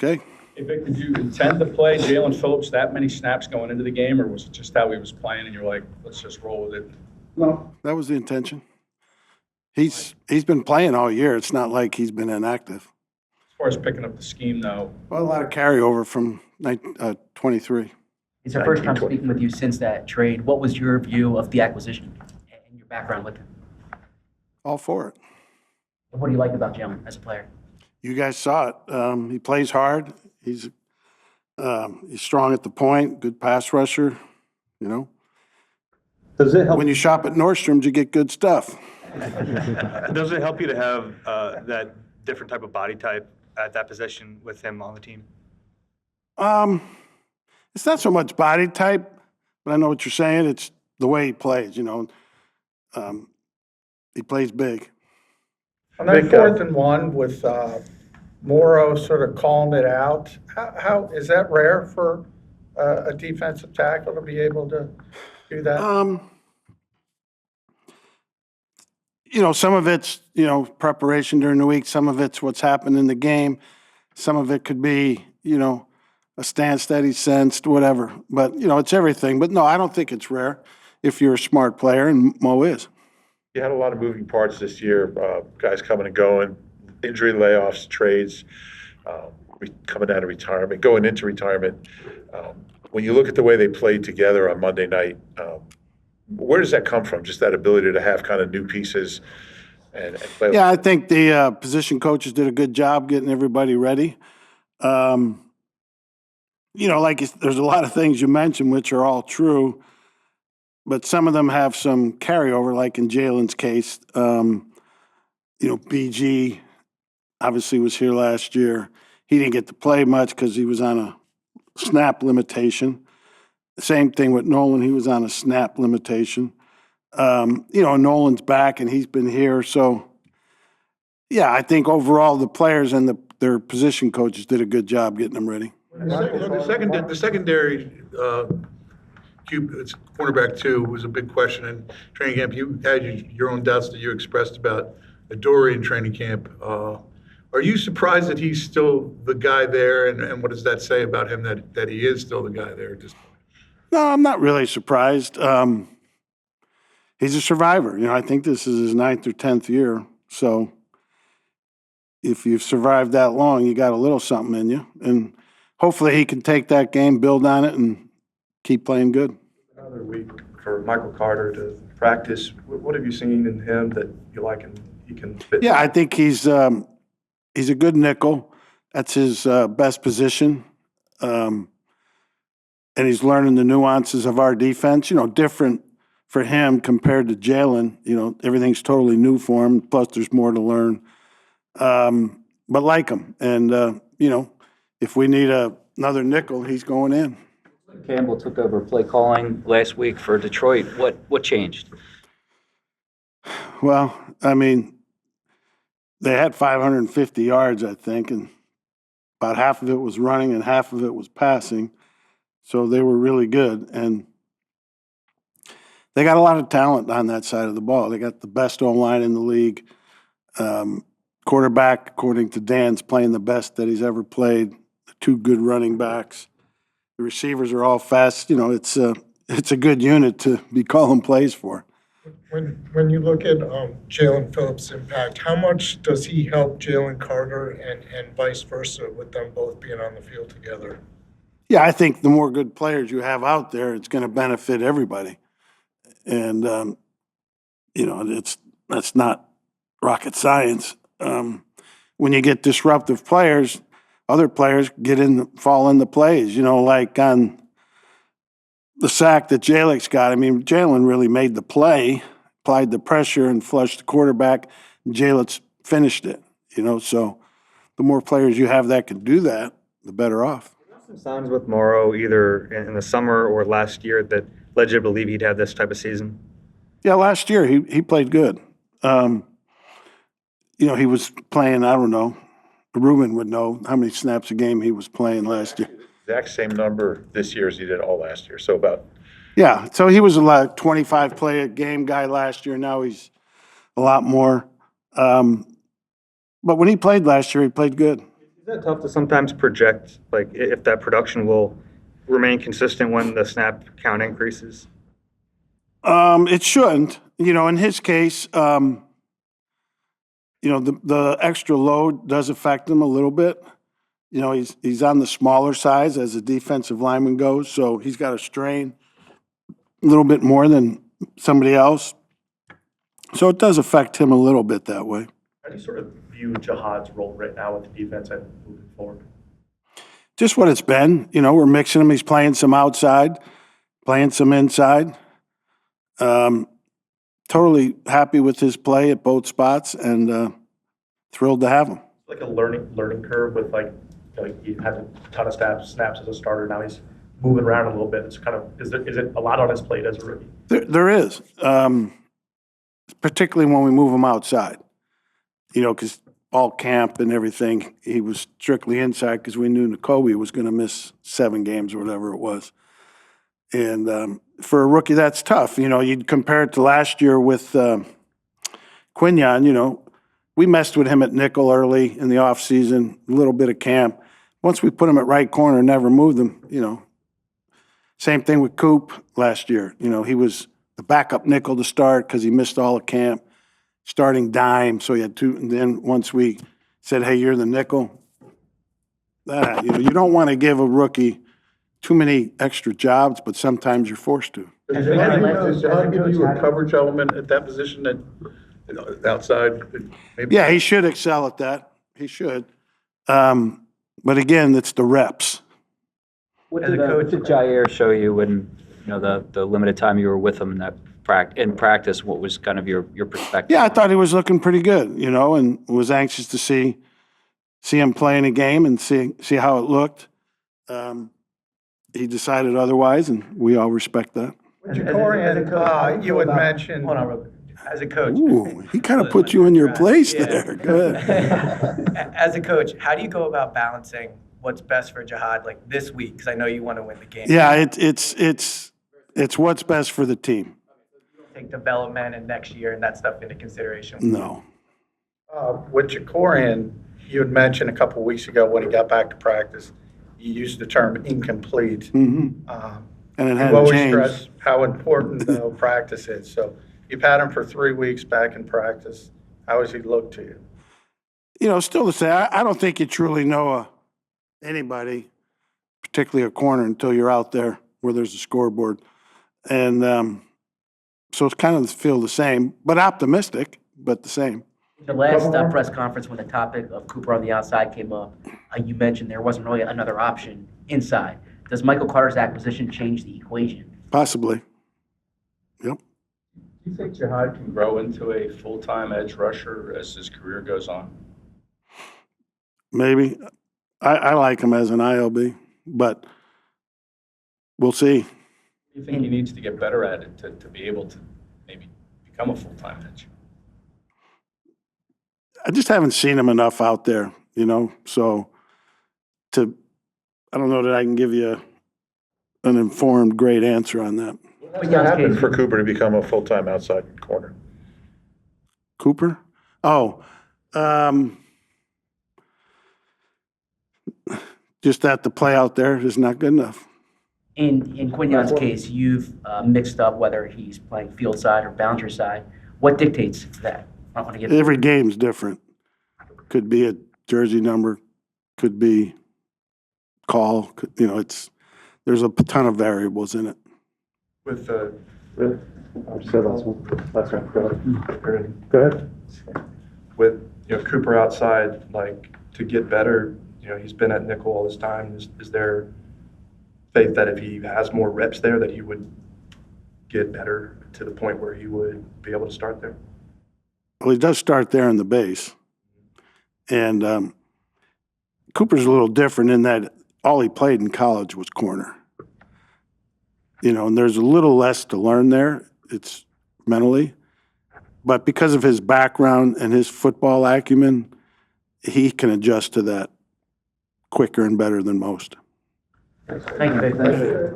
Okay? Hey, Vic, did you intend to play Jalen Phillips that many snaps going into the game, or was it just how he was playing and you're like, let's just roll with it? No, that was the intention. He's been playing all year. It's not like he's been inactive. As far as picking up the scheme, though, Well, a lot of carryover from 23. It's our first time speaking with you since that trade. What was your view of the acquisition and your background with him? All for it. And what do you like about Jalen as a player? You guys saw it. He plays hard. He's strong at the point, good pass rusher, you know. Does it help? When you shop at Nordstrom's, you get good stuff. Does it help you to have that different type of body type at that position with him on the team? It's not so much body type, but I know what you're saying. It's the way he plays, you know. He plays big. On that 4th and 1 with Morrow sort of calling it out, how is that rare for a defensive tackle to be able to do that? You know, some of it's, you know, preparation during the week. Some of it's what's happened in the game. Some of it could be, you know, a stance that he sensed, whatever. But, you know, it's everything. But no, I don't think it's rare if you're a smart player, and Mo is. You had a lot of moving parts this year, guys coming and going, injury layoffs, trades, coming out of retirement, going into retirement. When you look at the way they played together on Monday night, where does that come from? Just that ability to have kind of new pieces and play? Yeah, I think the position coaches did a good job getting everybody ready. You know, like there's a lot of things you mentioned which are all true, but some of them have some carryover, like in Jalen's case. You know, BG obviously was here last year. He didn't get to play much because he was on a snap limitation. Same thing with Nolan. He was on a snap limitation. You know, Nolan's back and he's been here. So, yeah, I think overall the players and their position coaches did a good job getting them ready. The secondary cornerback too was a big question in training camp. You had your own doubts that you expressed about Adoree in training camp. Are you surprised that he's still the guy there, and what does that say about him that he is still the guy there at this point? No, I'm not really surprised. He's a survivor. You know, I think this is his 9th or 10th year. So if you've survived that long, you got a little something in you. And hopefully he can take that game, build on it, and keep playing good. Another week for Michael Carter to practice. What have you seen in him that you like and he can fit? Yeah, I think he's a good nickel. That's his best position. And he's learning the nuances of our defense, you know, different for him compared to Jalen. You know, everything's totally new for him, plus there's more to learn. But like him. And, you know, if we need another nickel, he's going in. Campbell took over play calling last week for Detroit. What changed? Well, I mean, they had 550 yards, I think, and about half of it was running and half of it was passing. So they were really good. And they got a lot of talent on that side of the ball. They got the best O-line in the league. Quarterback, according to Dan's, playing the best that he's ever played. The 2 good running backs. The receivers are all fast. You know, it's a good unit to be calling plays for. When you look at Jalen Phillips' impact, how much does he help Jalen Carter and vice versa with them both being on the field together? Yeah, I think the more good players you have out there, it's going to benefit everybody. And, you know, that's not rocket science. When you get disruptive players, other players fall into plays, you know, like on the sack that Jalek's got. I mean, Jalen really made the play, applied the pressure and flushed the quarterback. Jalen's finished it, you know. So the more players you have that can do that, the better off. Some signs with Morrow either in the summer or last year that led you to believe he'd have this type of season? Yeah, last year he played good. You know, he was playing, I don't know, Ruben would know how many snaps a game he was playing last year. Exact same number this year as he did all last year. So about. Yeah, so he was a lot 25 play a game guy last year. Now he's a lot more. But when he played last year, he played good. that tough to sometimes project, like, if that production will remain consistent when the snap count increases? It shouldn't. In his case, the extra load does affect him a little bit. He's on the smaller size as a defensive lineman goes, so he's got to strain a little bit more than somebody else. So it does affect him a little bit that way. How do you sort of view Jihad's role right now with the defense and moving forward? Just what it's been. We're mixing him. He's playing some outside, playing some inside. Totally happy with his play at both spots and thrilled to have him. Like a learning curve with he had a ton of snaps as a starter. Now he's moving around a little bit. It's kind of is it a lot on his plate as a rookie? There is, particularly when we move him outside. Because all camp and everything, he was strictly inside because we knew Nakobe was going to miss 7 games or whatever it was. And for a rookie, that's tough. You'd compare it to last year with Quinyon. We messed with him at nickel early in the offseason, a little bit of camp. Once we put him at right corner and never moved him, Same thing with Coop last year. He was the backup nickel to start because he missed all of camp, starting dime, so he had 2. And then once we said, hey, you're the nickel, you don't want to give a rookie too many extra jobs, but sometimes you're forced to. Does Jihad give you a coverage element at that position that outside? Maybe? Yeah, he should excel at that. He should. But again, it's the reps. What did Jair show you when, the limited time you were with him in practice? What was kind of your perspective? Yeah, I thought he was looking pretty good, and was anxious to see him play in a game and see how it looked. He decided otherwise, and we all respect that. Jacorian, you had mentioned. Hold on, real quick. As a coach. Ooh, he kind of put you in your place there. Good. As a coach, how do you go about balancing what's best for Jihad this week? Because I know you want to win the game. Yeah, it's what's best for the team. Take development and next year and that stuff into consideration. No. With Jacorian, you had mentioned a couple weeks ago when he got back to practice, you used the term incomplete. Mm-hmm. And it You hadn't always changed. stress how important practice is. So you've had him for 3 weeks back in practice. How has he looked to you? Still to say, I don't think you truly know anybody, particularly a corner, until you're out there where there's a scoreboard. And so it's kind of feel the same, but optimistic, but the same. The last press conference when the topic of Cooper on the outside came up, you mentioned there wasn't really another option inside. Does Michael Carter's acquisition change the equation? Possibly. Yep. Do you think Jihad can grow into a full-time edge rusher as his career goes on? Maybe. I like him as an ILB, but we'll see. Do you think he needs to get better at it to be able to maybe become a full-time edge? I just haven't seen him enough out there, so I don't know that I can give you an informed, great answer on that. What has to happen for Cooper to become a full-time outside corner? Cooper? Oh, just that the play out there is not good enough. In Quinyon's case, you've mixed up whether he's playing field side or boundary side. What dictates that? I want to get Every game's different. Could be a jersey number, could be call. There's a ton of variables in it. With Really? I'll just say that's right. Go ahead. With Cooper outside, to get better, he's been at nickel all this time. Is there faith that if he has more reps there, that he would get better to the point where he would be able to start there? Well, he does start there in the base. And Cooper's a little different in that all he played in college was corner. And there's a little less to learn there. It's mentally. But because of his background and his football acumen, he can adjust to that quicker and better than most. Thank you, Vic.